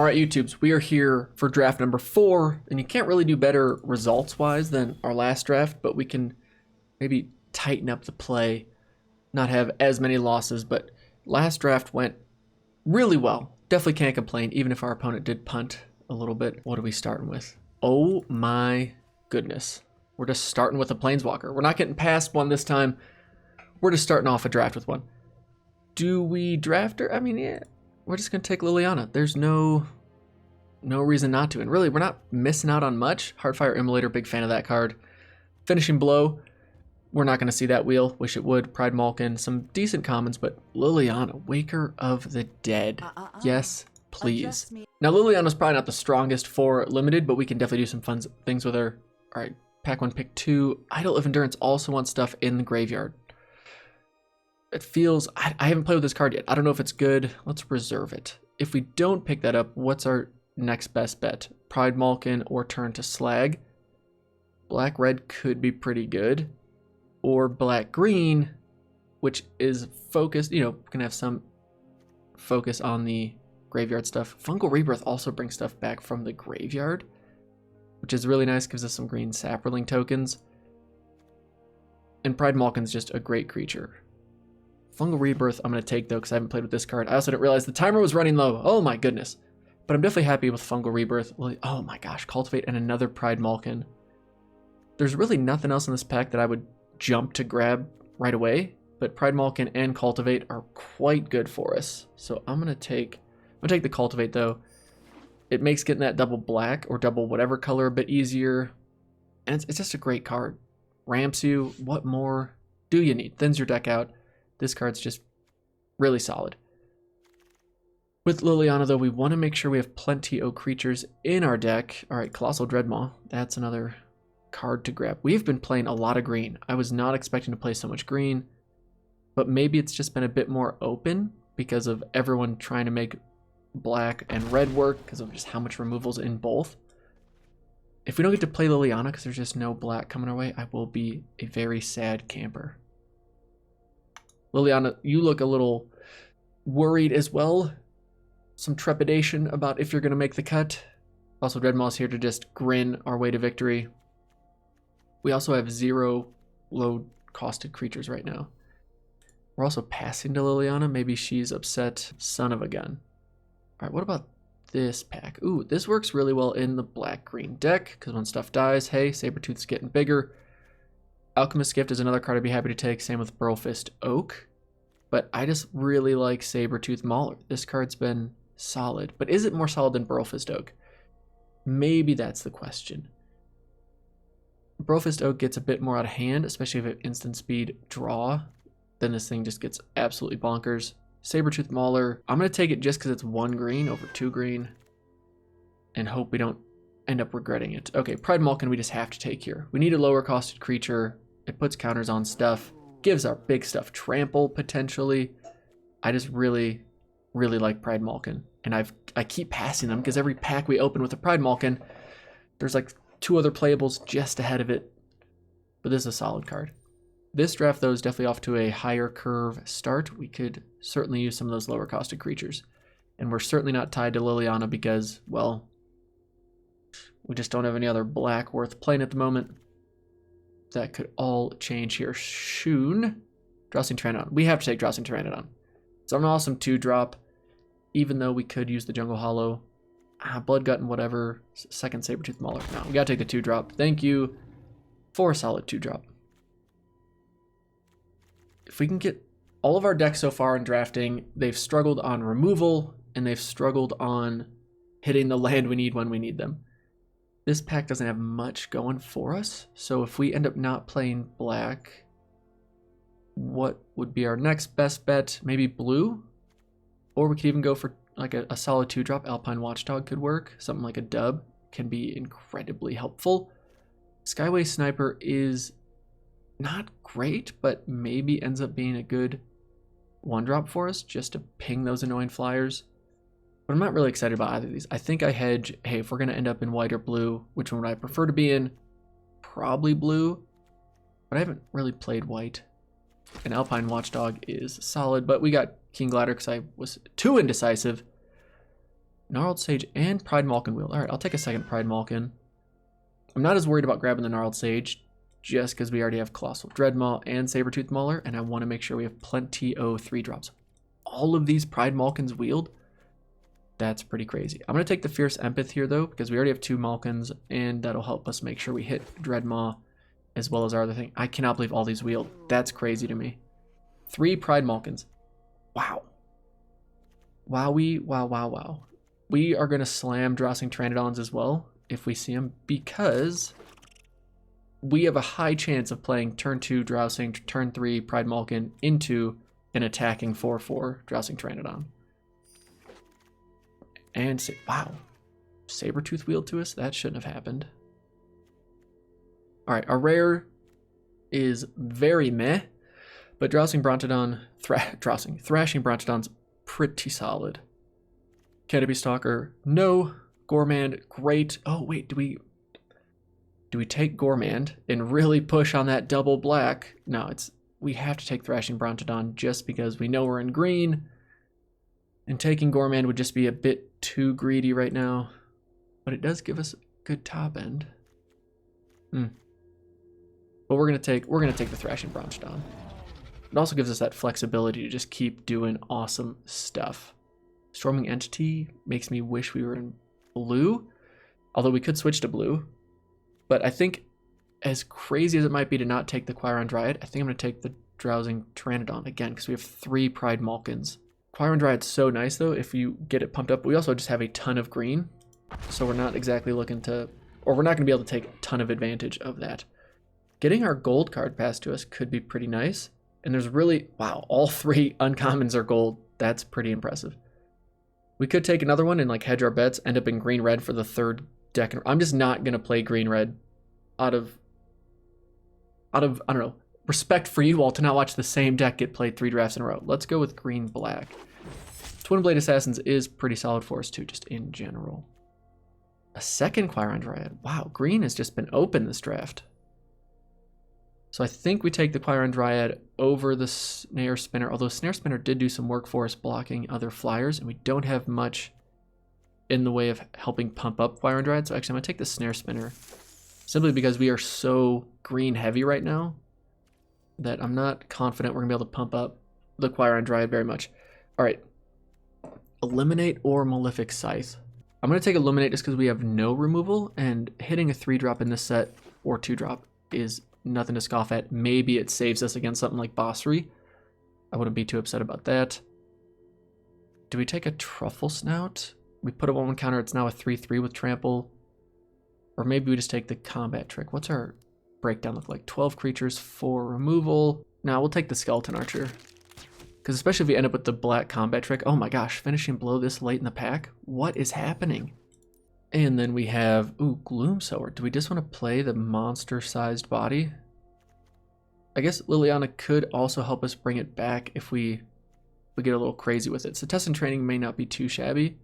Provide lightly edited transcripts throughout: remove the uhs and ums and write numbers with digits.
right, YouTubes, we are here for draft number 4, and you can't really do better results-wise than our last draft, but we can maybe tighten up the play, not have as many losses, but last draft went really well. Definitely can't complain, even if our opponent did punt a little bit. What are we starting with? Oh my goodness. We're just starting with a Planeswalker. We're not getting past one this time. We're just starting off a draft with one. Do we draft her? I mean, yeah. We're just going to take Liliana. There's no reason not to. And really, we're not missing out on much. Heartfire Immolator, big fan of that card. Finishing Blow, we're not going to see that wheel. Wish it would. Pride Malkin, some decent commons, but Liliana, Waker of the Dead. Yes, please. Now, Liliana's probably not the strongest for limited, but we can definitely do some fun things with her. All right, pack 1, pick 2. Idol of Endurance also wants stuff in the graveyard. It feels, I haven't played with this card yet. I don't know if it's good. Let's reserve it. If we don't pick that up, what's our next best bet? Pride Malkin or turn to Slag. Black-red could be pretty good. Or black-green, which is focused, you know, can have some focus on the graveyard stuff. Fungal Rebirth also brings stuff back from the graveyard, which is really nice, gives us some green Saproling tokens. And Pride Malkin's just a great creature. Fungal Rebirth I'm going to take, though, because I haven't played with this card. I also didn't realize the timer was running low. Oh, my goodness. But I'm definitely happy with Fungal Rebirth. Oh, my gosh. Cultivate and another Pride Malkin. There's really nothing else in this pack that I would jump to grab right away. But Pride Malkin and Cultivate are quite good for us. So I'm going to take the Cultivate, though. It makes getting that double black or double whatever color a bit easier. And it's just a great card. Ramps you. What more do you need? Thins your deck out. This card's just really solid. With Liliana, though, we want to make sure we have plenty of creatures in our deck. All right, Colossal Dreadmaw. That's another card to grab. We've been playing a lot of green. I was not expecting to play so much green, but maybe it's just been a bit more open because of everyone trying to make black and red work because of just how much removal's in both. If we don't get to play Liliana because there's just no black coming our way, I will be a very sad camper. Liliana, you look a little worried as well. Some trepidation about if you're going to make the cut. Also, Dreadmaw's here to just grin our way to victory. We also have 0 low-costed creatures right now. We're also passing to Liliana. Maybe she's upset. Son of a gun. All right, what about this pack? Ooh, this works really well in the black-green deck, because when stuff dies, hey, Sabertooth's getting bigger. Alchemist's Gift is another card I'd be happy to take. Same with Burlfist Oak. But I just really like Sabertooth Mauler. This card's been solid. But is it more solid than Burlfist Oak? Maybe that's the question. Burlfist Oak gets a bit more out of hand, especially if it instant speed draw. Then this thing just gets absolutely bonkers. Sabertooth Mauler, I'm going to take it just because it's 1 green over 2 green. And hope we don't end up regretting it. Okay, Pride Malkin we just have to take here. We need a lower costed creature. It puts counters on stuff. Gives our big stuff trample, potentially. I just really, really like Pride Malkin. And I keep passing them because every pack we open with a Pride Malkin, there's like 2 other playables just ahead of it. But this is a solid card. This draft, though, is definitely off to a higher curve start. We could certainly use some of those lower costed creatures. And we're certainly not tied to Liliana because, well, we just don't have any other black worth playing at the moment. That could all change here soon. Drowsing Pteranodon. We have to take Drowsing Pteranodon. It's an awesome 2-drop, even though we could use the Jungle Hollow. Blood Gut and whatever. Second Sabertooth Mauler. No, we gotta take the 2-drop. Thank you for a solid 2-drop. If we can get all of our decks so far in drafting, they've struggled on removal, and they've struggled on hitting the land we need when we need them. This pack doesn't have much going for us, so if we end up not playing black, what would be our next best bet? Maybe blue? Or we could even go for like a solid 2-drop. Alpine Watchdog could work. Something like a dub can be incredibly helpful. Skyway Sniper is not great, but maybe ends up being a good 1-drop for us just to ping those annoying flyers. But I'm not really excited about either of these. I think I hedge, hey, if we're going to end up in white or blue, which one would I prefer to be in? Probably blue, but I haven't really played white. And Alpine Watchdog is solid, but we got King Glider because I was too indecisive. Gnarled Sage and Pride Malkin Wheel. All right, I'll take a second Pride Malkin. I'm not as worried about grabbing the Gnarled Sage just because we already have Colossal Dreadmaw and Sabertooth Mauler, and I want to make sure we have plenty of 3-drops. All of these Pride Malkins wheeled? That's pretty crazy. I'm going to take the Fierce Empath here, though, because we already have 2 Malkins, and that'll help us make sure we hit Dreadmaw as well as our other thing. I cannot believe all these wheeled. That's crazy to me. 3 Pride Malkins. Wow. Wowie, wow, wow, wow. We are going to slam Drossing Pteranodons as well if we see them, because we have a high chance of playing turn 2 Drowsing, turn 3 Pride Malkin into an attacking 4/4 Drowsing Pteranodon. And say, wow, Sabertooth wheeled to us? That shouldn't have happened. All right, our rare is very meh, but Thrashing Brontodon's pretty solid. Canopy Stalker, no. Gourmand, great. Oh wait, do we take Gourmand and really push on that double black? No, we have to take Thrashing Brontodon just because we know we're in green, and taking Gourmand would just be a bit too greedy right now. But it does give us a good top end. But we're gonna take the Thrashing Brontodon. It also gives us that flexibility to just keep doing awesome stuff. Storming Entity makes me wish we were in blue, although we could switch to blue. But I think, as crazy as it might be to not take the Quiron Dryad, I think I'm going to take the Drowsing Pteranodon again, because we have 3 Pride Malkins. Quiron Dryad's so nice, though, if you get it pumped up. We also just have a ton of green, so we're not exactly looking to, or we're not going to be able to take a ton of advantage of that. Getting our gold card passed to us could be pretty nice. And there's really, wow, all 3 uncommons are gold. That's pretty impressive. We could take another one and like hedge our bets, end up in green-red for the 3rd deck. I'm just not going to play green-red out of, I don't know, respect for you all to not watch the same deck get played 3 drafts in a row. Let's go with green-black. Twin Blade Assassins is pretty solid for us too, just in general. A second Quiron Dryad. Wow, green has just been open this draft. So I think we take the Quiron Dryad over the Snare Spinner, although Snare Spinner did do some work for us blocking other flyers, and we don't have much in the way of helping pump up Quiron Dryad. So actually I'm going to take the Snare Spinner simply because we are so green heavy right now that I'm not confident we're going to be able to pump up the Quiron Dryad very much. All right, Eliminate or Malefic Scythe. I'm going to take Eliminate just because we have no removal, and hitting a 3-drop in this set or 2-drop is nothing to scoff at. Maybe it saves us against something like Bossery. I wouldn't be too upset about that. Do we take a Truffle Snout? We put a 1/1 counter, it's now a 3/3 with Trample. Or maybe we just take the Combat Trick. What's our breakdown look like? 12 creatures, 4 removal. Now we'll take the Skeleton Archer. Because especially if we end up with the black Combat Trick. Oh my gosh, finishing blow this late in the pack? What is happening? And then we have, ooh, Gloom Sower. Do we just want to play the monster-sized body? I guess Liliana could also help us bring it back if we get a little crazy with it. So Test and Training may not be too shabby.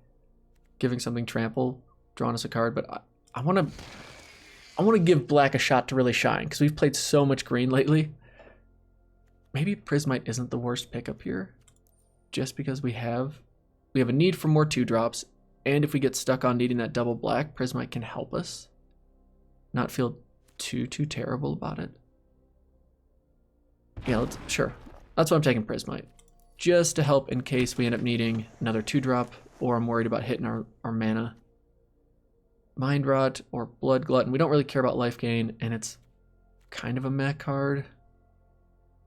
Giving something Trample, drawing us a card, but I want to give black a shot to really shine, because we've played so much green lately. Maybe Prismite isn't the worst pickup here, just because we have a need for more 2-drops. And if we get stuck on needing that double black, Prismite can help us not feel too terrible about it. Yeah, sure. That's why I'm taking Prismite. Just to help in case we end up needing another 2-drop, or I'm worried about hitting our mana. Mind Rot or Blood Glutton. We don't really care about life gain, and it's kind of a meh card.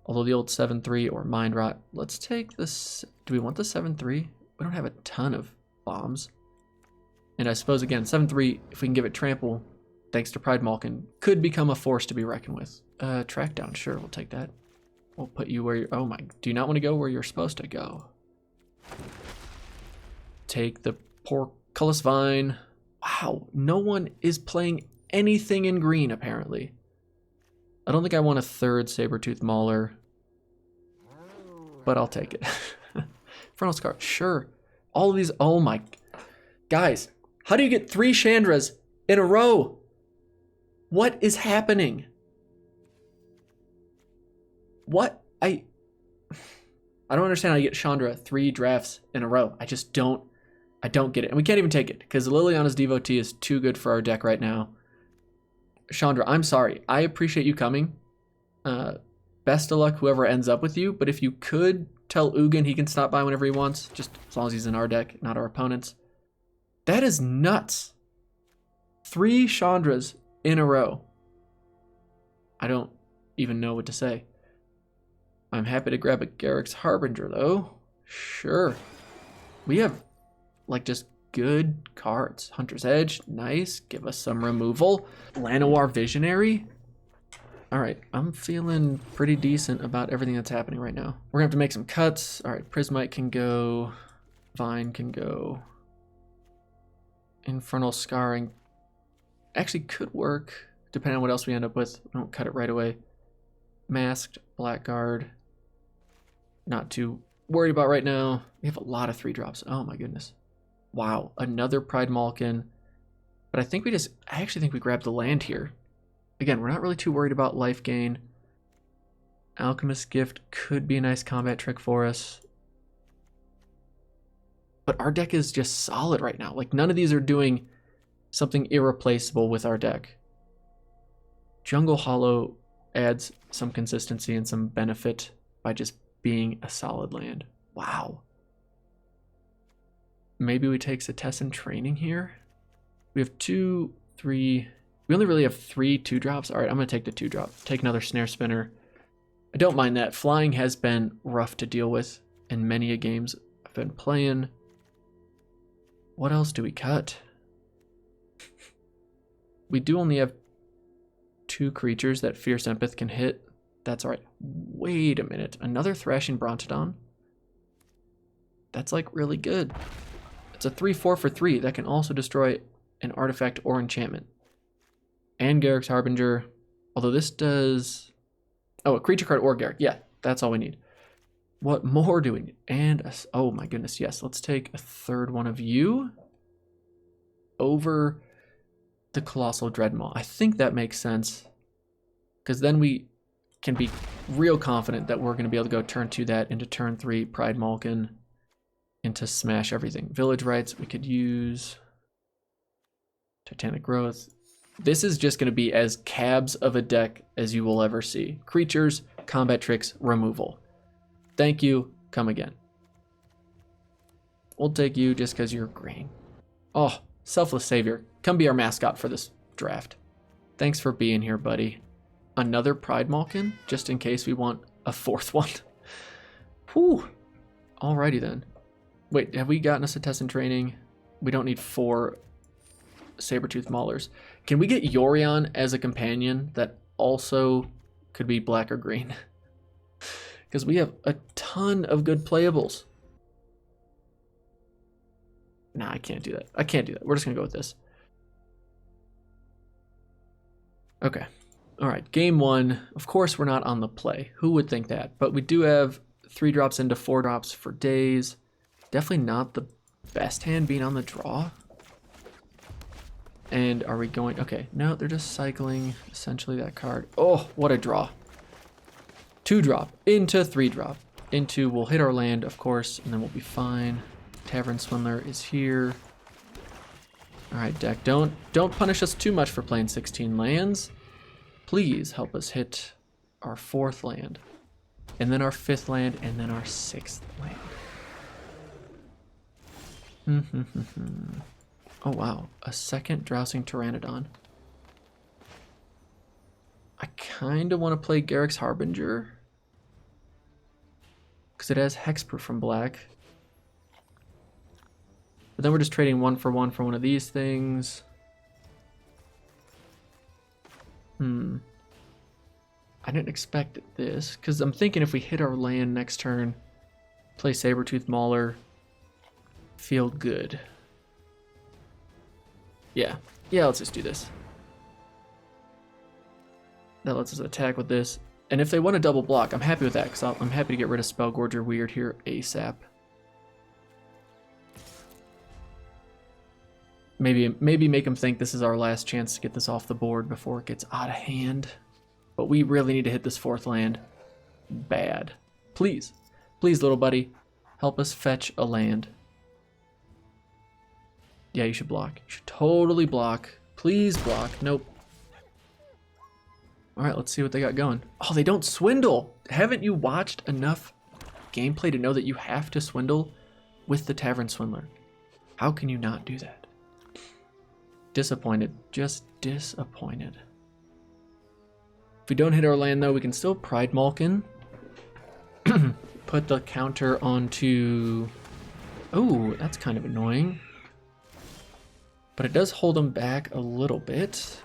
Although the old 7/3 or Mind Rot. Let's take this. Do we want the 7/3? We don't have a ton of bombs. And I suppose, again, 7/3, if we can give it Trample, thanks to Pride Malkin, could become a force to be reckoned with. Track down, sure, we'll take that. We'll put you where you're, oh my, do you not want to go where you're supposed to go? Take the Portcullis Vine. Wow, no one is playing anything in green, apparently. I don't think I want a 3rd Sabertooth Mauler, but I'll take it. Frontal Scar, sure. All of these, oh my, guys. How do you get 3 Chandras in a row? What is happening? What? I don't understand how you get Chandra 3 drafts in a row. I just don't I don't get it. And we can't even take it because Liliana's Devotee is too good for our deck right now. Chandra, I'm sorry. I appreciate you coming. Best of luck whoever ends up with you. But if you could tell Ugin he can stop by whenever he wants, just as long as he's in our deck, not our opponents. That is nuts. 3 Chandras in a row. I don't even know what to say. I'm happy to grab a Garrick's Harbinger, though. Sure. We have, like, just good cards. Hunter's Edge, nice. Give us some removal. Llanowar Visionary. All right, I'm feeling pretty decent about everything that's happening right now. We're gonna have to make some cuts. All right, Prismite can go. Vine can go. Infernal Scarring actually could work, depending on what else we end up with. We don't cut it right away. Masked, Blackguard. Not too worried about right now. We have a lot of 3-drops. Oh my goodness. Wow, another Pride Malkin. But I actually think we grabbed the land here. Again, we're not really too worried about life gain. Alchemist Gift could be a nice combat trick for us. But our deck is just solid right now. Like, none of these are doing something irreplaceable with our deck. Jungle Hollow adds some consistency and some benefit by just being a solid land. Wow. Maybe we take Setessan Training here. We have 2, 3... We only really have 3 2-drops. All right, I'm going to take the 2-drop. Take another Snare Spinner. I don't mind that. Flying has been rough to deal with in many a games I've been playing. What else do we cut? We do only have 2 creatures that Fierce Empeth can hit. That's all right. Wait a minute. Another Thrashing Brontodon? That's like really good. It's a 3/4 for 3 that can also destroy an artifact or enchantment. And Garrick's Harbinger. Although this does... Oh, a creature card or Garrick. Yeah, that's all we need. What more do we need? And, oh my goodness, yes. Let's take a 3rd one of you over the Colossal Dreadmaw. I think that makes sense. Because then we can be real confident that we're going to be able to go turn 2 that into turn 3 Pride Malkin into smash everything. Village Rites, we could use Titanic Growth. This is just going to be as cabs of a deck as you will ever see. Creatures, combat tricks, removal. Thank you, come again. We'll take you just because you're green. Oh, Selfless Savior, come be our mascot for this draft. Thanks for being here, buddy. Another Pride Malkin, just in case we want a 4th one. Whew. Alrighty then. Wait, have we gotten a Setessan Training? We don't need 4 Sabertooth Maulers. Can we get Yorion as a companion that also could be black or green? Because we have a ton of good playables. Nah, I can't do that. I can't do that. We're just going to go with this. Okay. All right. Game 1. Of course, we're not on the play. Who would think that? But we do have 3-drops into 4-drops for days. Definitely not the best hand being on the draw. And are we going... Okay, no, they're just cycling essentially that card. Oh, what a draw. 2-drop into 3-drop. Into, we'll hit our land, of course, and then we'll be fine. Tavern Swindler is here. All right, deck, don't punish us too much for playing 16 lands. Please help us hit our 4th land. And then our 5th land, and then our 6th land. Oh wow, a 2nd Drowsing Pteranodon. I kind of want to play Garrick's Harbinger. Because it has Hexproof from black. But then we're just trading 1 for 1 for one of these things. I didn't expect this. Because I'm thinking if we hit our land next turn, play Sabertooth Mauler, feel good. Yeah, let's just do this. That lets us attack with this. And if they want to double block, I'm happy with that, because I'm happy to get rid of Spellgorger Weird here ASAP. Maybe make them think this is our last chance to get this off the board before it gets out of hand. But we really need to hit this 4th land bad. Please, little buddy, help us fetch a land. Yeah, you should block. You should totally block. Please block. Nope. All right, let's see what they got going. Oh, they don't swindle. Haven't you watched enough gameplay to know that you have to swindle with the Tavern Swindler? How can you not do that? Disappointed. Just disappointed. If we don't hit our land, though, we can still Pride Malkin. Put the counter onto... Oh, that's kind of annoying. But it does hold them back a little bit.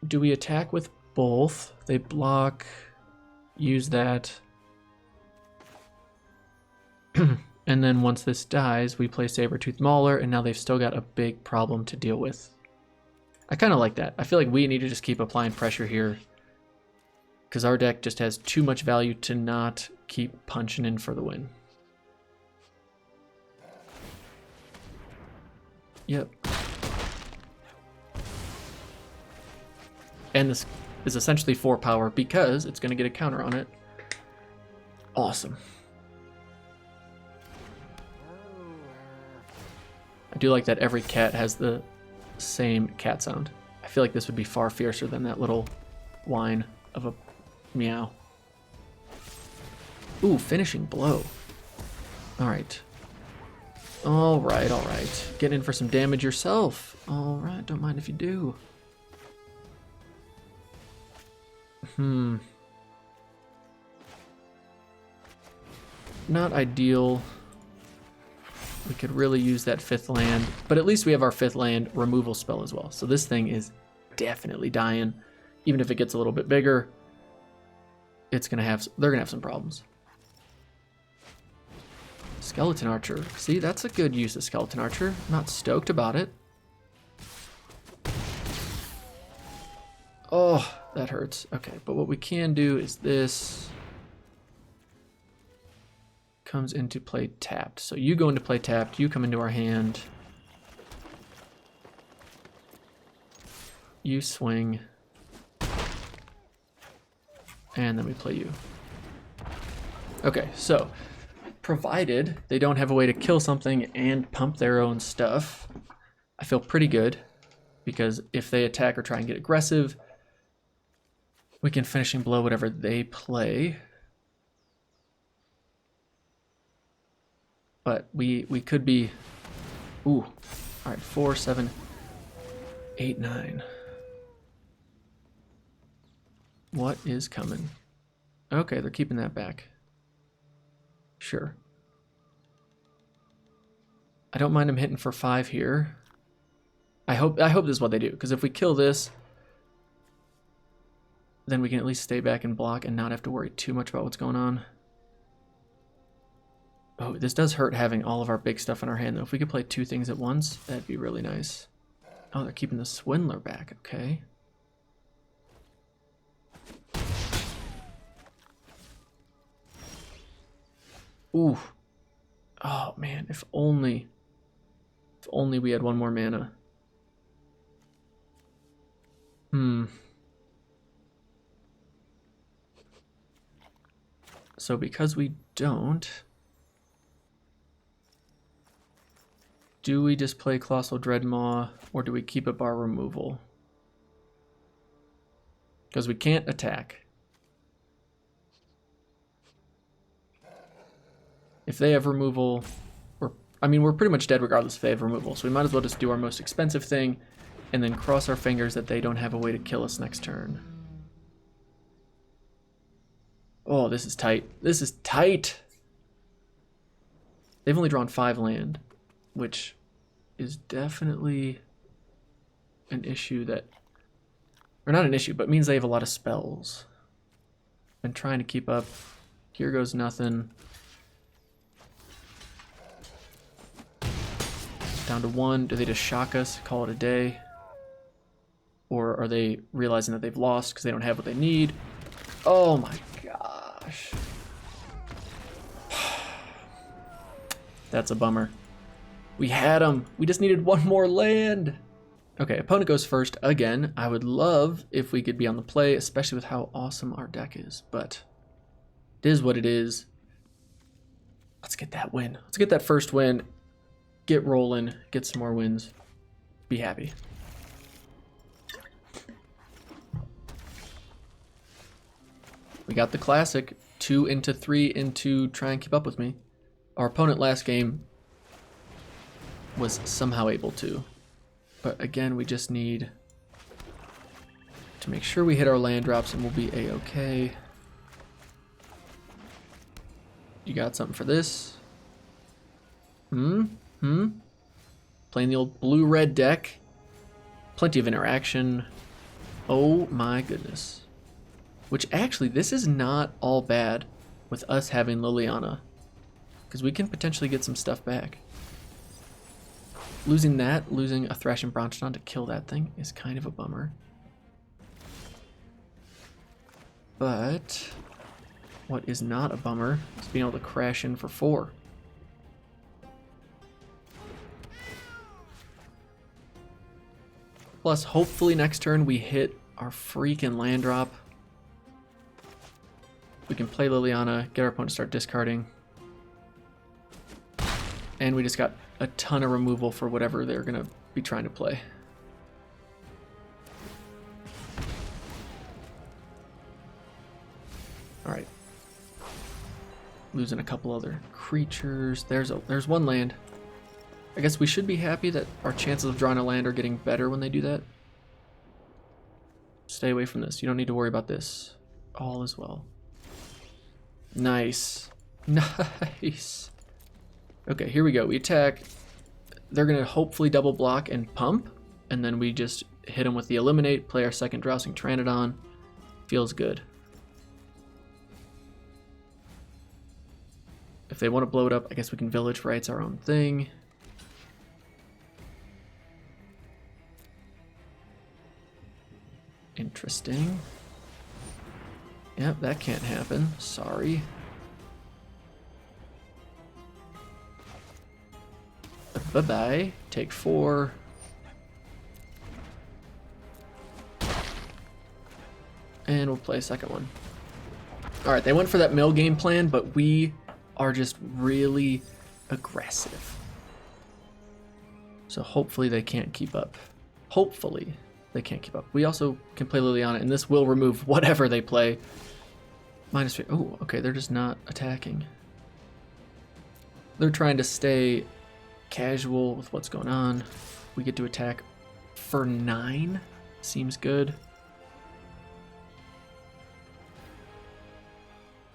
Do we attack with both? They block, use that. And then once this dies, we play Sabertooth Mauler, and now they've still got a big problem to deal with. I kind of like that. I feel like we need to just keep applying pressure here, because our deck just has too much value to not keep punching in for the win. Yep. And this is essentially 4 power because it's going to get a counter on it. Awesome. I do like that every cat has the same cat sound. I feel like this would be far fiercer than that little whine of a meow. Ooh, finishing blow. All right. All right, all right. Get in for some damage yourself. All right, don't mind if you do. Not ideal. We could really use that 5th land, but at least we have our 5th land removal spell as well. So this thing is definitely dying. Even if it gets a little bit bigger, it's gonna have, they're gonna have some problems. Skeleton Archer. See, that's a good use of Skeleton Archer. I'm not stoked about it. Oh, that hurts. Okay, but what we can do is this comes into play tapped. So you go into play tapped, you come into our hand. You swing. And then we play you. Okay, so provided they don't have a way to kill something and pump their own stuff, I feel pretty good, because if they attack or try and get aggressive, we can finishing blow whatever they play. But we could be, ooh, all right, 4, 7, 8, 9. What is coming? Okay, they're keeping that back. Sure. I don't mind them hitting for 5 here. I hope this is what they do, because if we kill this, then we can at least stay back and block and not have to worry too much about what's going on. Oh, this does hurt having all of our big stuff in our hand, though. If we could play 2 things at once, that'd be really nice. Oh, they're keeping the Swindler back. Okay. Ooh. Oh, man. If only we had 1 more mana. So because we don't, do we just play Colossal Dreadmaw, or do we keep up our removal? Because we can't attack. If they have removal, we're pretty much dead regardless if they have removal, so we might as well just do our most expensive thing and then cross our fingers that they don't have a way to kill us next turn. Oh, this is tight. This is tight! They've only drawn 5 land, which is definitely an issue that, or not an issue, but means they have a lot of spells. Been trying to keep up. Here goes nothing. Down to 1. Do they just shock us, call it a day? Or are they realizing that they've lost because they don't have what they need? Oh my gosh. That's a bummer. We had them. We just needed 1 more land. Okay, opponent goes first again. I would love if we could be on the play, especially with how awesome our deck is, but it is what it is. Let's get that win. Let's get that first win. Get rolling. Get some more wins. Be happy. We got the classic 2 into 3 into try and keep up with me. Our opponent last game was somehow able to. But again, we just need to make sure we hit our land drops and we'll be a-okay. You got something for this? Playing the old blue-red deck. Plenty of interaction. Oh my goodness. Which actually, this is not all bad with us having Liliana. Because we can potentially get some stuff back. Losing a Thrash and Bronchodon to kill that thing is kind of a bummer. But what is not a bummer is being able to crash in for 4. Plus, hopefully next turn we hit our freaking land drop. We can play Liliana, get our opponent to start discarding. And we just got a ton of removal for whatever they're going to be trying to play. Alright. Losing a couple other creatures. There's one land. I guess we should be happy that our chances of drawing a land are getting better when they do that. Stay away from this. You don't need to worry about this. All is well. Nice. Nice. Okay, here we go. We attack. They're going to hopefully double block and pump. And then we just hit them with the Eliminate, play our second Drowsing Pteranodon. Feels good. If they want to blow it up, I guess we can Village Rights our own thing. Interesting. Yep, that can't happen. Sorry. Bye-bye. Take 4. And we'll play a second one. Alright, they went for that mill game plan, but we are just really aggressive. So hopefully they can't keep up. Hopefully they can't keep up. We also can play Liliana, and this will remove whatever they play. -3. Oh, okay, they're just not attacking. They're trying to stay casual with what's going on. We get to attack for 9. Seems good.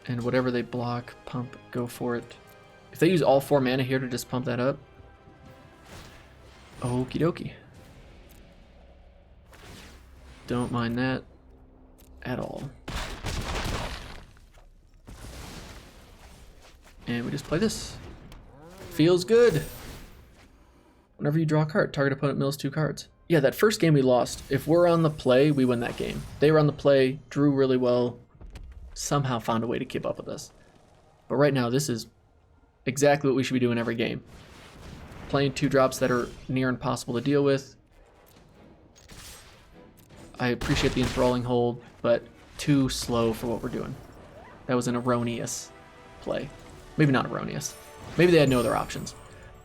And whatever they block, pump, go for it. If they use all 4 mana here to just pump that up, okie dokie. Don't mind that at all. And we just play this. Feels good. Whenever you draw a card, target opponent mills 2 cards. Yeah, that first game we lost. If we're on the play, we win that game. They were on the play, drew really well, somehow found a way to keep up with us. But right now, this is exactly what we should be doing every game. Playing 2 drops that are near impossible to deal with. I appreciate the enthralling hold, but too slow for what we're doing. That was an erroneous play. Maybe not erroneous. Maybe they had no other options.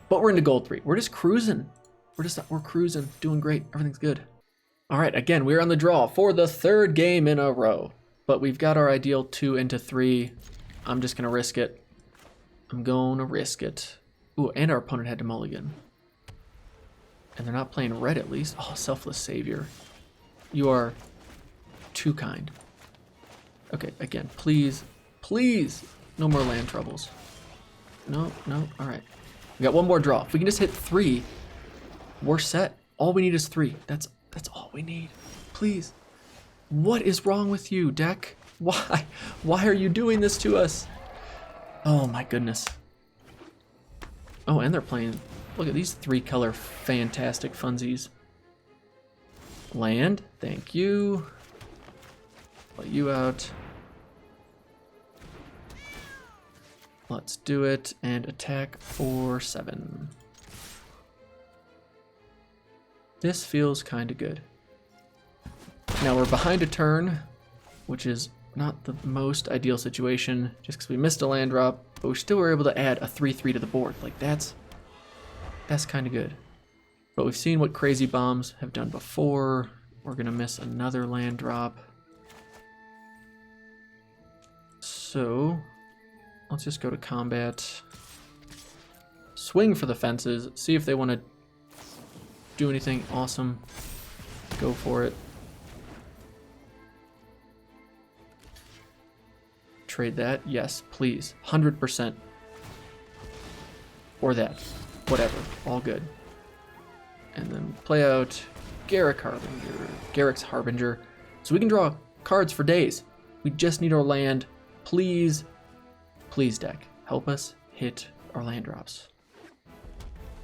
But we're into gold 3. We're just cruising. We're cruising, doing great. Everything's good. All right, again, we're on the draw for the 3rd game in a row. But we've got our ideal 2 into 3. I'm just gonna risk it. I'm gonna risk it. Ooh, and our opponent had to mulligan. And they're not playing red at least. Oh, Selfless Savior. You are too kind. Okay, again, please, please, no more land troubles. No, all right. We got one more draw. If we can just hit 3, we're set. All we need is 3. That's all we need. Please. What is wrong with you, deck? Why? Why are you doing this to us? Oh my goodness. Oh, and they're playing. Look at these 3-color fantastic funsies. Land, thank you. Let you out. Let's do it and attack for 7. This feels kind of good. Now we're behind a turn, which is not the most ideal situation just because we missed a land drop, but we still were able to add a 3/3 to the board. Like, that's kind of good. But we've seen what crazy bombs have done before. We're going to miss another land drop. So, let's just go to combat. Swing for the fences. See if they want to do anything awesome. Go for it. Trade that. Yes, please. 100%. Or that. Whatever. All good. And then play out Garrick's Harbinger. So we can draw cards for days. We just need our land. Please, please, deck, help us hit our land drops.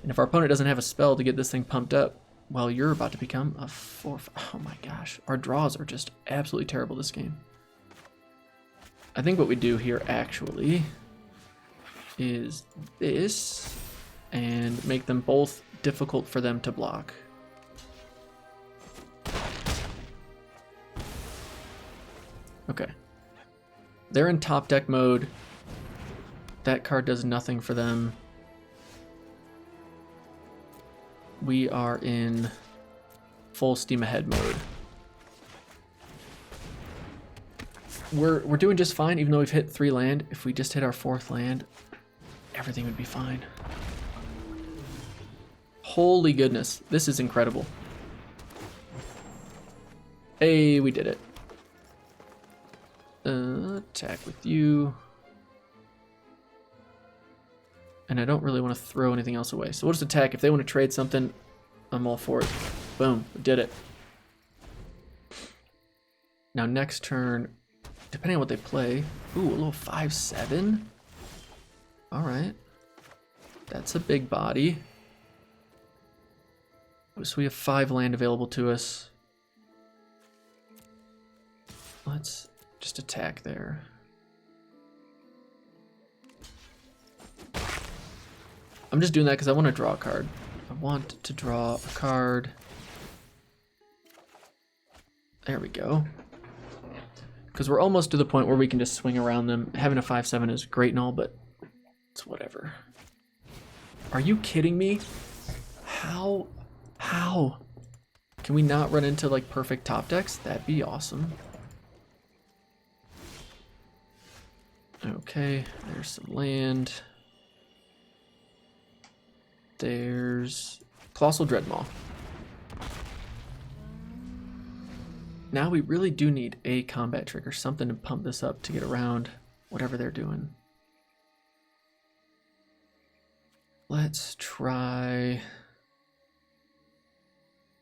And if our opponent doesn't have a spell to get this thing pumped up, well, you're about to become a 4. Oh my gosh, our draws are just absolutely terrible this game. I think what we do here actually is this and make them both difficult for them to block. Okay. They're in top deck mode. That card does nothing for them. We are in full steam ahead mode. We're doing just fine, even though we've hit 3 land. If we just hit our 4th land, everything would be fine. Holy goodness, this is incredible. Hey, we did it. Attack with you. And I don't really want to throw anything else away. So we'll just attack. If they want to trade something, I'm all for it. Boom, we did it. Now next turn, depending on what they play. Ooh, a little 5/7. All right. That's a big body. So we have 5 land available to us. Let's just attack there. I'm just doing that because I want to draw a card. I want to draw a card. There we go. Because we're almost to the point where we can just swing around them. Having a 5/7 is great and all, but it's whatever. Are you kidding me? How? Can we not run into like perfect top decks? That'd be awesome. Okay, there's some land. There's Colossal Dreadmaw. Now we really do need a combat trigger, something to pump this up to get around whatever they're doing. Let's try...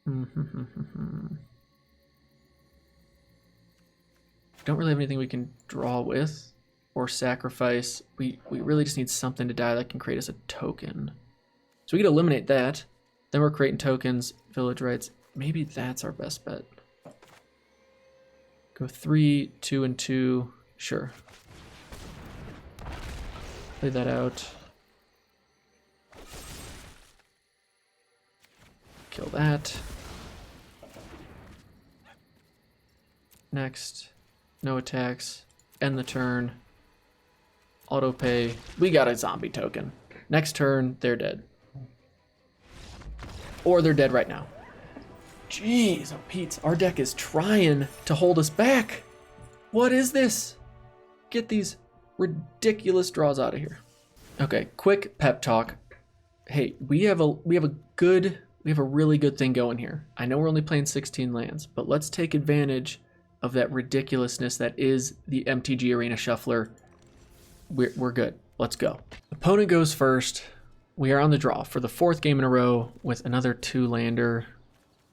Don't really have anything we can draw with or sacrifice. We really just need something to die that can create us a token. So we can eliminate that. Then we're creating tokens, village rights. Maybe that's our best bet. Go 3, 2, and 2. Sure. Play that out. Kill that. Next. No attacks. End the turn. Auto pay. We got a zombie token. Next turn, they're dead. Or they're dead right now. Jeez, oh Pete, our deck is trying to hold us back. What is this? Get these ridiculous draws out of here. Okay, quick pep talk. Hey, we have a really good thing going here. I know we're only playing 16 lands, but let's take advantage of that ridiculousness that is the MTG Arena Shuffler. We're good. Let's go. Opponent goes first. We are on the draw for the 4th game in a row with another 2-lander.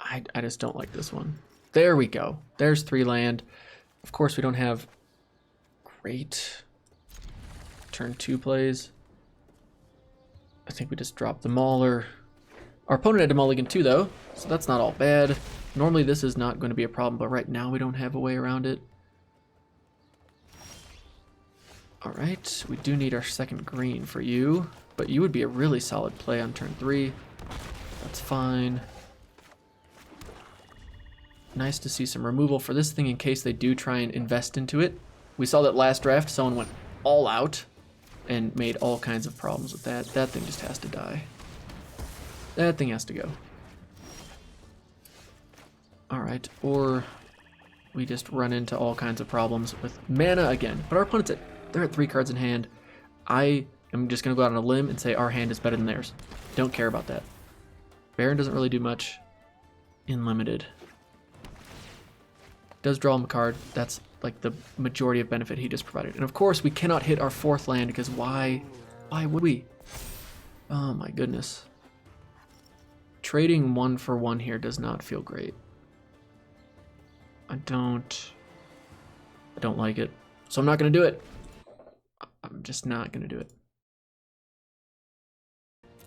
I just don't like this one. There we go. There's 3 land. Of course, we don't have great turn 2 plays. I think we just dropped the Mauler. Our opponent had a mulligan too, though, so that's not all bad. Normally, this is not going to be a problem, but right now we don't have a way around it. All right, we do need our 2nd green for you, but you would be a really solid play on turn 3. That's fine. Nice to see some removal for this thing in case they do try and invest into it. We saw that last draft, someone went all out and made all kinds of problems with that. That thing just has to die. That thing has to go. Alright, or we just run into all kinds of problems with mana again. But our opponent's they're at 3 cards in hand. I am just going to go out on a limb and say our hand is better than theirs. Don't care about that. Baron doesn't really do much in limited. Does draw him a card. That's like the majority of benefit he just provided. And of course we cannot hit our 4th land because why would we? Oh my goodness. Trading 1 for 1 here does not feel great. I don't like it. So I'm not going to do it. I'm just not going to do it.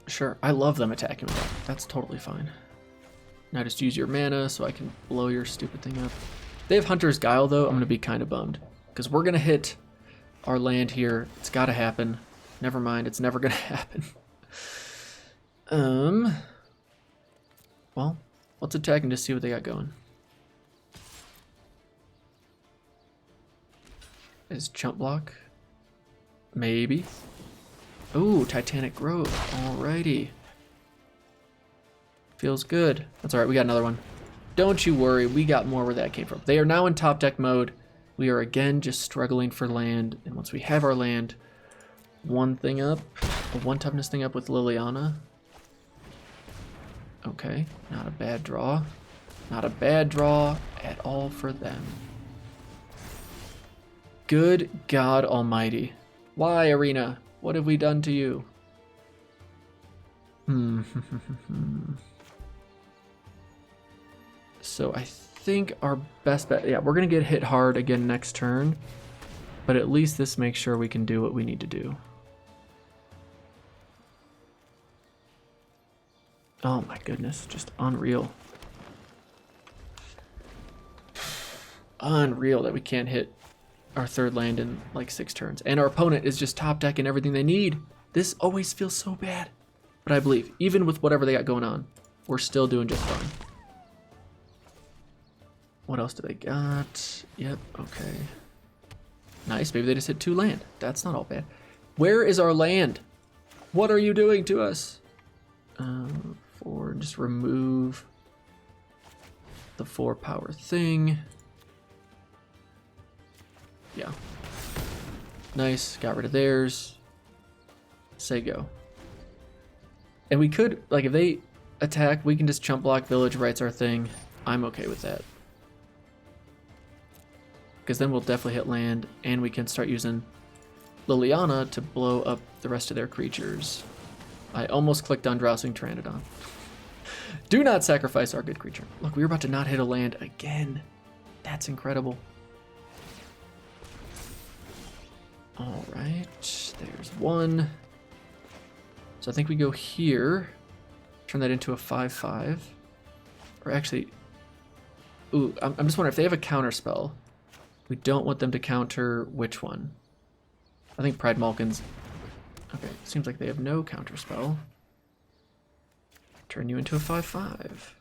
Sure, I love them attacking with that. That's totally fine. Now just use your mana so I can blow your stupid thing up. They have Hunter's Guile though, I'm going to be kind of bummed. Because we're going to hit our land here. It's got to happen. Never mind, it's never going to happen. Well, let's attack and just see what they got going. Is Chump Block? Maybe. Ooh, Titanic Grove. Alrighty. Feels good. That's alright, we got another one. Don't you worry, we got more where that came from. They are now in top deck mode. We are again just struggling for land. And once we have our land, one toughness thing up with Liliana. Okay, not a bad draw. Not a bad draw at all for them. Good God Almighty. Why, Arena? What have we done to you? So I think our best bet, yeah, we're going to get hit hard again next turn. But at least this makes sure we can do what we need to do. Oh my goodness, just unreal. Unreal that we can't hit our 3rd land in like 6 turns. And our opponent is just top decking everything they need. This always feels so bad. But I believe, even with whatever they got going on, we're still doing just fine. What else do they got? Yep, okay. Nice, maybe they just hit 2 land. That's not all bad. Where is our land? What are you doing to us? Just remove the 4 power thing. Yeah. Nice, got rid of theirs. Say go. And we could, like, if they attack, we can just Chump Block, Village Rights our thing. I'm okay with that. Because then we'll definitely hit land, and we can start using Liliana to blow up the rest of their creatures. I almost clicked on Drowsing Pteranodon. Do not sacrifice our good creature. Look, we were about to not hit a land again. That's incredible. All right, there's one. So I think we go here, turn that into a 5/5. Or actually, ooh, I'm just wondering if they have a counter spell. We don't want them to counter which one? I think Pride Malkin's. Okay, seems like they have no counter spell. Turn you into a 5/5.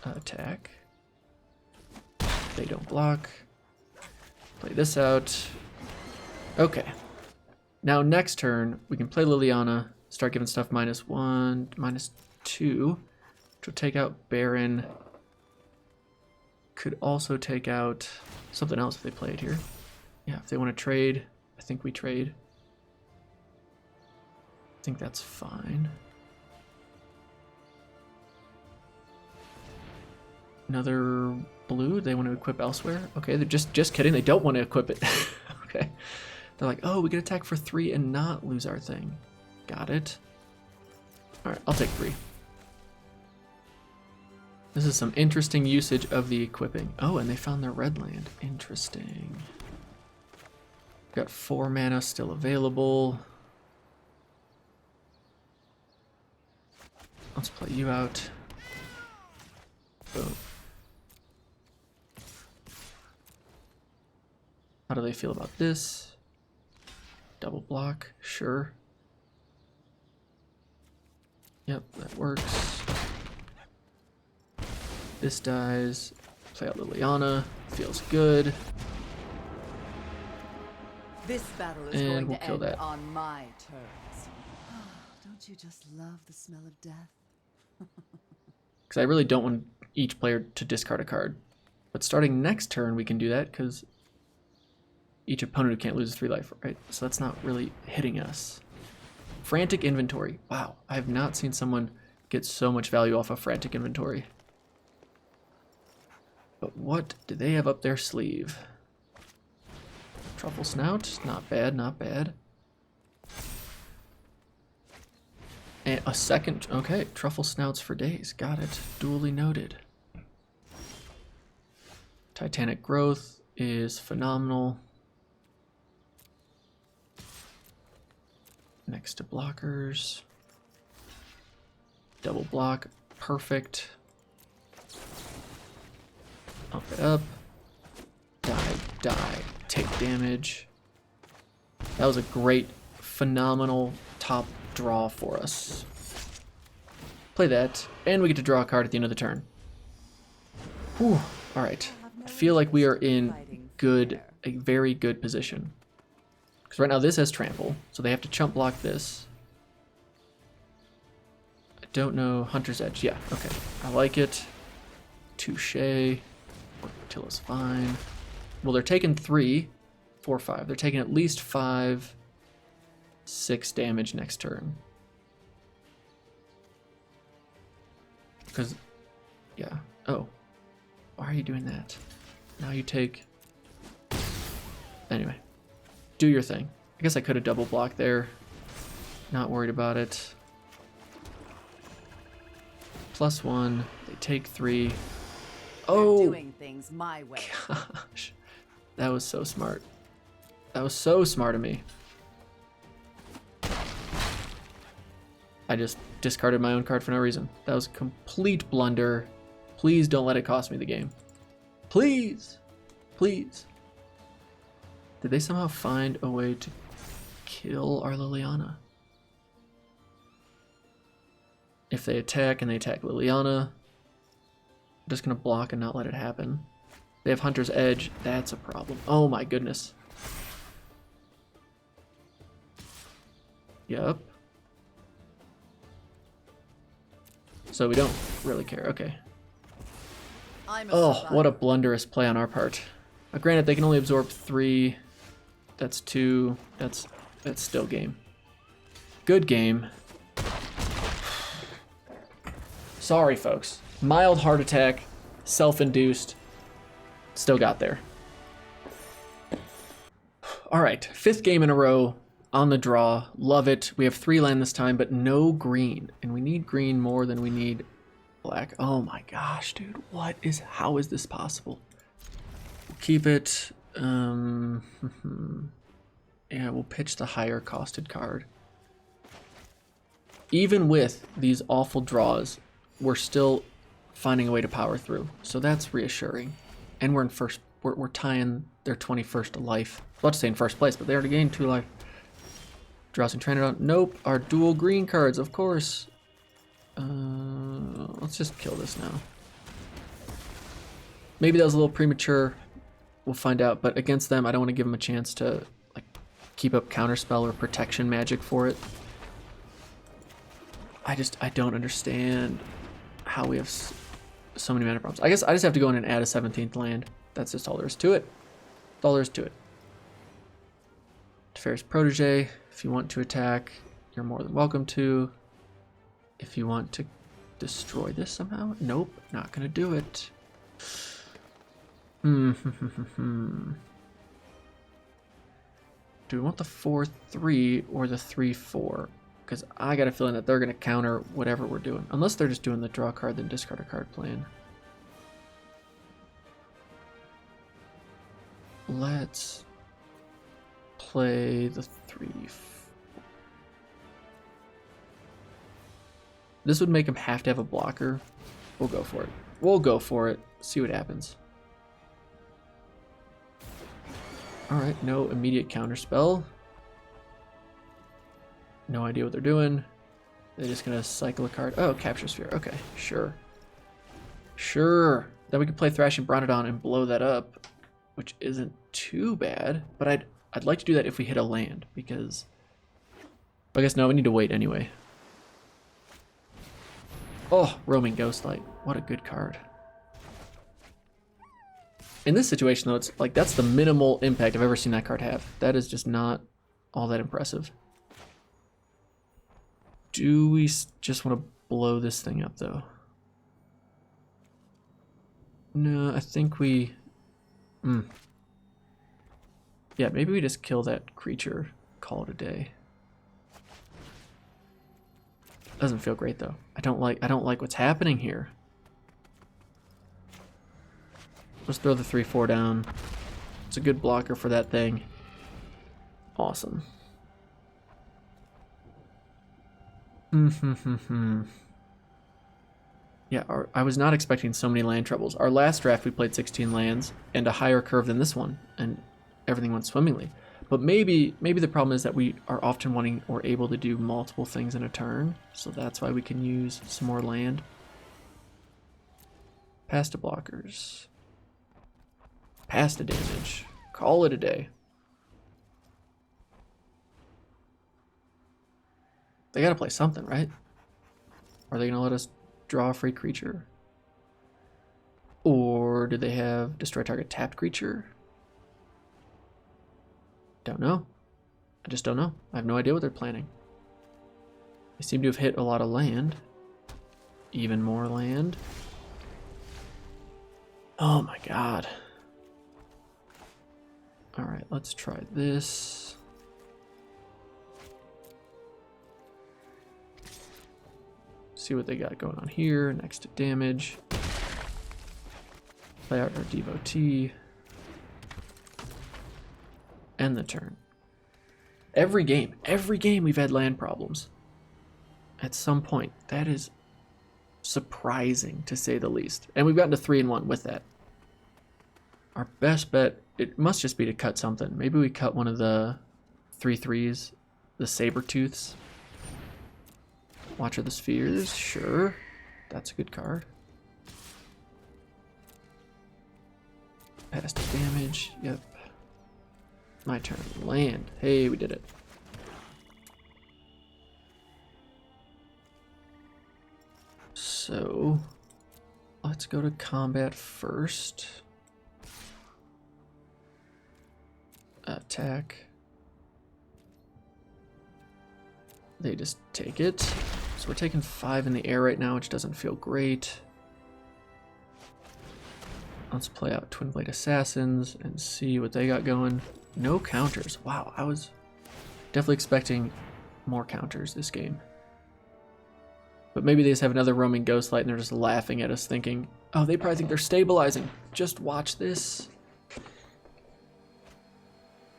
Attack. They don't block. Play this out. Okay. Now next turn, we can play Liliana, start giving stuff -1, -2, which will take out Baron. Could also take out something else if they play it here. Yeah, if they want to trade, I think we trade. I think that's fine. Another blue, they want to equip elsewhere? Okay, they're just kidding, they don't want to equip it. Okay. They're like, oh, we can attack for 3 and not lose our thing. Got it. Alright, I'll take 3. This is some interesting usage of the equipping. Oh, and they found their red land. Interesting. Got 4 mana still available. Let's play you out. Boom. How do they feel about this? Double block, sure. Yep, that works. This dies. Play out Liliana. Feels good. This battle is And going we'll to kill end that. on my terms. Don't you just love the smell of death? Because I really don't want each player to discard a card. But starting next turn, we can do that because each opponent can't lose 3 life, right? So that's not really hitting us. Frantic Inventory. Wow, I have not seen someone get so much value off of Frantic Inventory. But what do they have up their sleeve? Truffle Snout, not bad, not bad. And a second, okay, Truffle Snouts for days, got it, duly noted. Titanic Growth is phenomenal. Next to blockers. Double block, perfect. Up it up. Die, die, take damage. That was a great, phenomenal top draw for us. Play that, and we get to draw a card at the end of the turn. Whew, alright. I feel like we are in a very good position. Because right now this has trample, so they have to chump block this. I don't know, Hunter's Edge, yeah, okay. I like it. Touche. Tilla's fine. Well, they're taking 3, 4, 5. They're taking at least 5, 6 damage next turn. Because, yeah. Oh. Why are you doing that? Now you take... Anyway. Do your thing. I guess I could have double blocked there. Not worried about it. +1. They take 3. Oh! Doing things my way. Gosh. That was so smart. That was so smart of me. I just discarded my own card for no reason. That was a complete blunder. Please don't let it cost me the game. Please! Please. Did they somehow find a way to kill our Liliana? If they attack and they attack Liliana, I'm just gonna block and not let it happen. They have Hunter's Edge, that's a problem. Oh my goodness. Yup. So we don't really care, okay. Oh, what a blunderous play on our part. Granted, they can only absorb 3. That's 2. That's still game. Good game. Sorry, folks. Mild heart attack, self-induced. Still got there. All right, 5th game in a row on the draw. Love it. We have 3 land this time, but no green. And we need green more than we need black. Oh my gosh, dude. How is this possible? We'll keep it. Yeah, we'll pitch the higher costed card. Even with these awful draws, we're still finding a way to power through. So that's reassuring. And we're in first. We're tying their 21st to life. I was about to say in first place, but they already gained 2 life. Drowsing Pteranodon. Nope. Our dual green cards, of course. Let's just kill this now. Maybe that was a little premature. We'll find out. But against them, I don't want to give them a chance to like keep up counterspell or protection magic for it. I don't understand how we have so many mana problems. I guess I just have to go in and add a 17th land. That's just all there is to it. That's all there is to it. Teferi's Protege. If you want to attack, you're more than welcome to. If you want to destroy this somehow, nope, not gonna do it. Do we want the 4/3 or the 3/4? Because I got a feeling that they're gonna counter whatever we're doing, unless they're just doing the draw card then discard a card plan. Let's play the 3/4. This would make him have to have a blocker. We'll go for it. We'll go for it. See what happens. Alright, no immediate counterspell. No idea what they're doing. They're just gonna cycle a card. Oh, Capture Sphere. Okay, sure. Sure. Then we can play Thrashing Bronodon and blow that up, which isn't too bad. But I'd like to do that if we hit a land, because I guess no, we need to wait anyway. Oh, Roaming Ghostlight. What a good card. In this situation, though, it's like that's the minimal impact I've ever seen that card have. That is just not all that impressive. Do we just want to blow this thing up, though? No, I think we... Yeah, maybe we just kill that creature, call it a day. Doesn't feel great, though. I don't like what's happening here. Let's throw the 3/4 down. It's a good blocker for that thing. Awesome. Yeah, I was not expecting so many land troubles. Our last draft we played 16 lands and a higher curve than this one, and everything went swimmingly. But maybe the problem is that we are often wanting or able to do multiple things in a turn, so that's why we can use some more land. Pass to blockers. Pass to damage. Call it a day. They gotta play something, right? Are they gonna let us draw a free creature? Or do they have destroy target tapped creature? Don't know. I just don't know. I have no idea what they're planning. They seem to have hit a lot of land. Even more land. Oh my god. Alright, let's try this. See what they got going on here. Next to damage. Play out our Devotee. End the turn. Every game we've had land problems. At some point. That is surprising, to say the least. And we've gotten to 3-1 with that. Our best bet, it must just be to cut something. Maybe we cut one of the 3/3s, the Sabertooths. Watcher of the Spheres, sure. That's a good card. Pass to damage, yep. My turn. Land. Hey, we did it. So, let's go to combat first. Attack. They just take it. So we're taking 5 in the air right now, which doesn't feel great. Let's play out Twin Blade Assassins and see what they got going. No counters. Wow, I was definitely expecting more counters this game. But maybe they just have another Roaming Ghostlight and they're just laughing at us thinking, oh, they probably think they're stabilizing. Just watch this.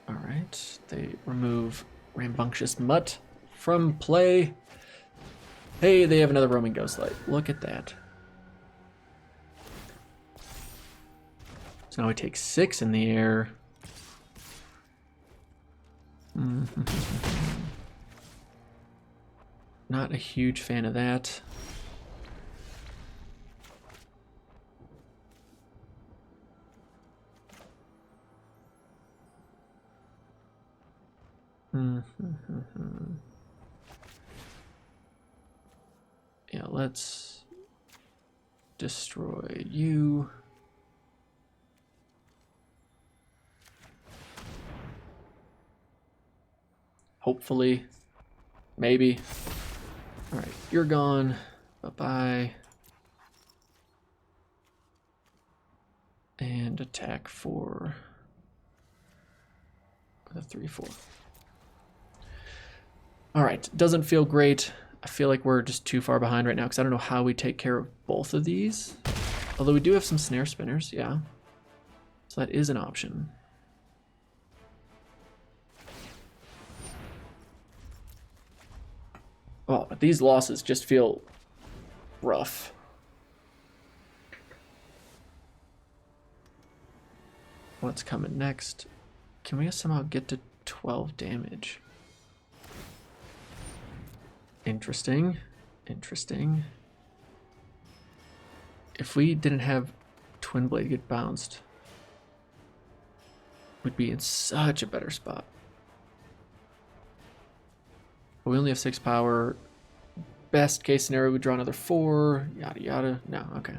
Alright, they remove Rambunctious Mutt from play. Hey, they have another Roaming Ghostlight. Look at that. So now we take 6 in the air. Not a huge fan of that. Yeah, let's destroy you. Hopefully. Maybe. Alright, you're gone. Bye-bye. And attack for the 3/4. Alright, doesn't feel great. I feel like we're just too far behind right now because I don't know how we take care of both of these. Although we do have some snare spinners, yeah. So that is an option. Oh, these losses just feel rough. What's coming next? Can we somehow get to 12 damage? Interesting. Interesting. If we didn't have Twin Blade get bounced, we'd be in such a better spot. But we only have 6 power. Best case scenario, we draw another 4. Yada yada. No, okay.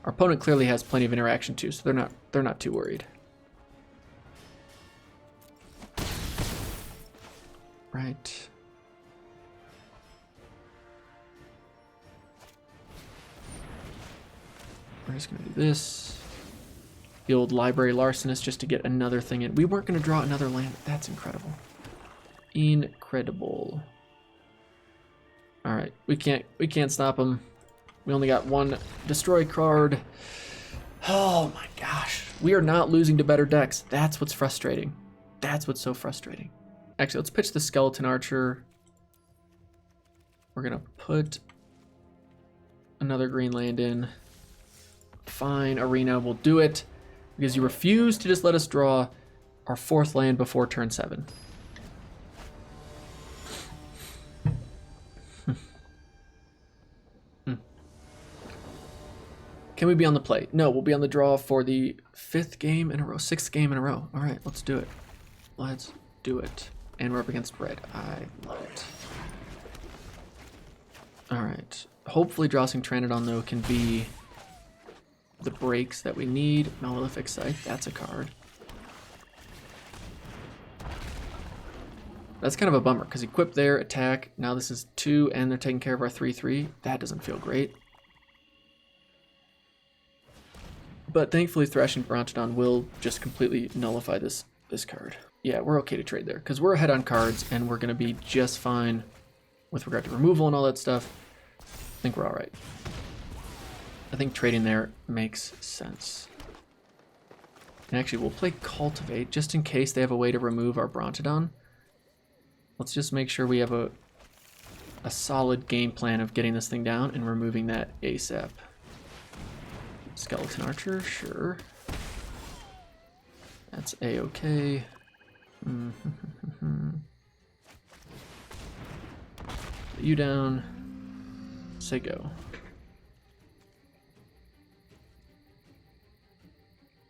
Our opponent clearly has plenty of interaction too, so they're not too worried. Right. We're just gonna do this. The old library larcenist just to get another thing in. We weren't gonna draw another land. That's incredible. Incredible. All right, we can't stop them. We only got 1 destroy card. Oh my gosh, we are not losing to better decks. That's what's frustrating. That's what's so frustrating. Actually, let's pitch the skeleton archer. We're gonna put another green land in. Fine, arena, we'll do it because you refuse to just let us draw our 4th land before turn 7. Can we be on the play? No, we'll be on the draw for the 5th game in a row, 6th game in a row. All right, let's do it. Let's do it. And we're up against red. I love it. All right. Hopefully Drossing Tranodon, though, can be the breaks that we need. Monolithic Scythe, that's a card. That's kind of a bummer, because equip there, attack. Now this is 2, and they're taking care of our 3/3. That doesn't feel great. But thankfully, Thrashing Brontodon will just completely nullify this card. Yeah, we're okay to trade there, because we're ahead on cards, and we're going to be just fine with regard to removal and all that stuff. I think we're all right. I think trading there makes sense. And actually, we'll play Cultivate, just in case they have a way to remove our Brontodon. Let's just make sure we have a solid game plan of getting this thing down and removing that ASAP. Skeleton Archer, sure. That's A-okay. Put you down. Say go.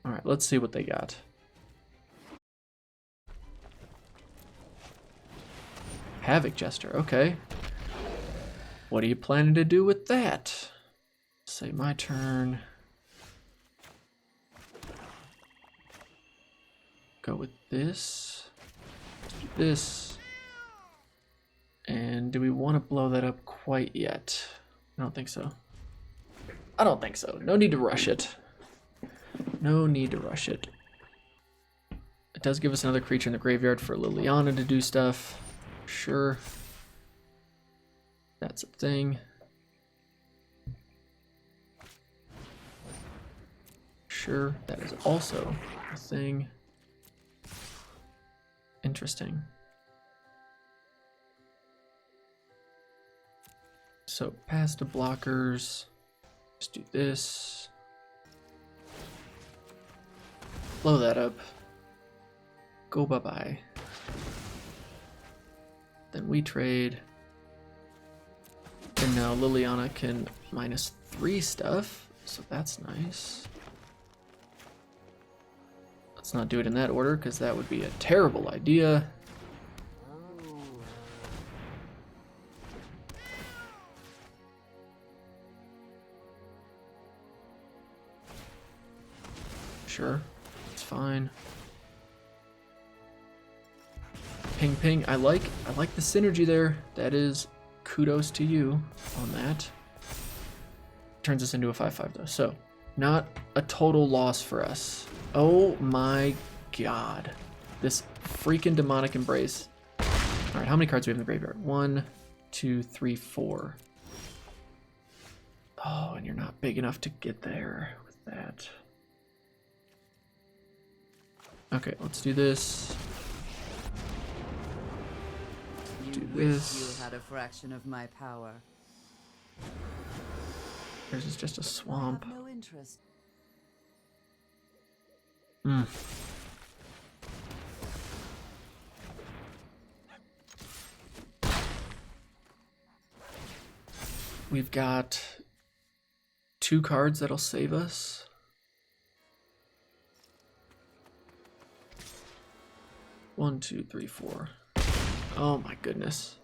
Alright, let's see what they got. Havoc Jester, okay. What are you planning to do with that? Say my turn. Go with this. Let's do this. And do we want to blow that up quite yet? I don't think so. I don't think so. No need to rush it. No need to rush it. It does give us another creature in the graveyard for Liliana to do stuff. Sure. That's a thing. Sure, that is also a thing. Interesting. So pass to blockers. Let's do this. Blow that up. Go bye-bye. Then we trade. And now Liliana can -3 stuff, so that's nice. Let's not do it in that order, because that would be a terrible idea. Sure, it's fine. Ping ping, I like the synergy there. That is kudos to you on that. Turns us into a 5/5 though, so not a total loss for us. Oh my god. This freaking demonic embrace. Alright, how many cards do we have in the graveyard? 1, 2, 3, 4. Oh, and you're not big enough to get there with that. Okay, let's do this. Do this. You had a fraction of my power. Yours is just a swamp. I have no interest. We've got 2 cards that'll save us. 1, 2, 3, 4. Oh my goodness.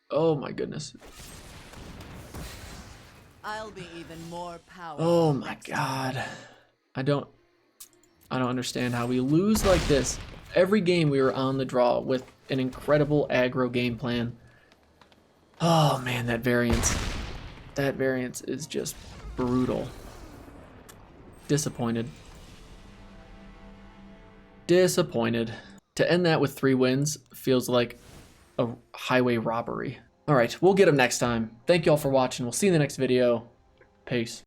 Oh my goodness. I'll be even more powerful. Oh my next time. god. I don't understand how we lose like this. Every game we were on the draw with an incredible aggro game plan. Oh man, that variance. That variance is just brutal. Disappointed. Disappointed. To end that with 3 wins feels like a highway robbery. All right, we'll get them next time. Thank you all for watching. We'll see you in the next video. Peace.